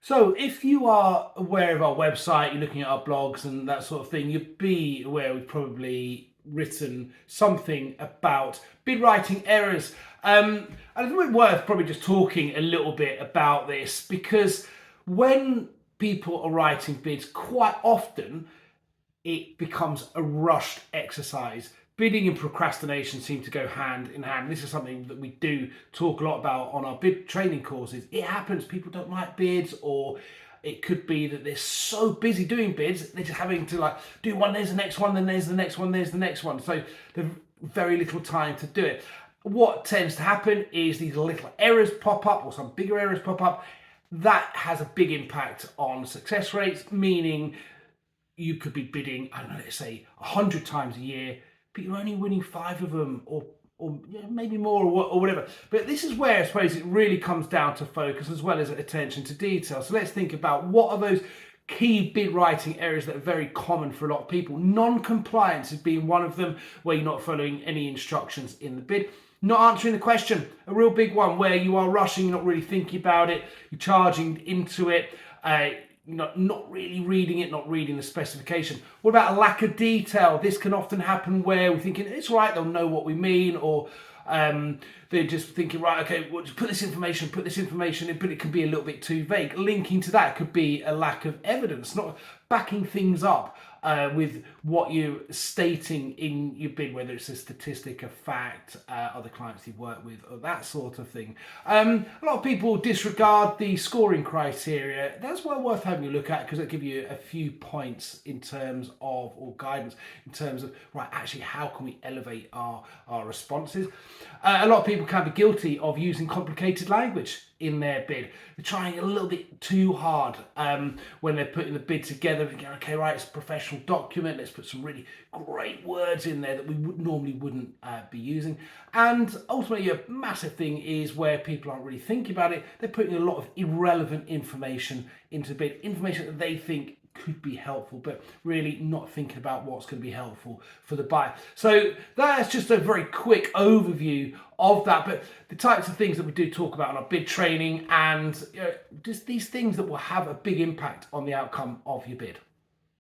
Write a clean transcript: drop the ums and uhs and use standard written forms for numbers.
So if you are aware of our website, you're looking at our blogs and that sort of thing, you'd be aware we've probably written something about bid writing errors. And I think it's worth probably just talking a little bit about this, because when people are writing bids, quite often it becomes a rushed exercise. Bidding and procrastination seem to go hand in hand. This is something that we do talk a lot about on our bid training courses. It happens, people don't like bids, or it could be that they're so busy doing bids, they're just having to do one, there's the next one, then there's the next one, there's the next one. So there's very little time to do it. What tends to happen is these little errors pop up, or some bigger errors pop up. That has a big impact on success rates, meaning you could be bidding, I don't know, let's say 100 times a year, but you're only winning 5 of them, or maybe more, or whatever. But this is where I suppose it really comes down to focus as well as attention to detail. So let's think about what are those key bid writing areas that are very common for a lot of people. Non-compliance has been one of them, where you're not following any instructions in the bid. Not answering the question, a real big one, where you are rushing, you're not really thinking about it, you're charging into it, not really reading it, not reading the specification. What about a lack of detail? This can often happen where we're thinking, it's right, they'll know what we mean, or they're just thinking, right, okay, well, just put this information in, but it can be a little bit too vague. Linking to that could be a lack of evidence, not backing things up with what you're stating in your bid, whether it's a statistic, a fact, other clients you've worked with, or that sort of thing. A lot of people disregard the scoring criteria. That's well worth having a look at, because it'll give you a few points in terms of, or guidance in terms of, right, actually, how can we elevate our responses? A lot of people can be guilty of using complicated language in their bid. They're trying a little bit too hard when they're putting the bid together. Thinking, okay, right, it's a professional document, let's put some really great words in there that we normally wouldn't be using. And ultimately, a massive thing is where people aren't really thinking about it. They're putting a lot of irrelevant information into the bid, information that they think could be helpful, but really not thinking about what's going to be helpful for the buyer. So that's just a very quick overview of that, but the types of things that we do talk about in our bid training, and just these things that will have a big impact on the outcome of your bid.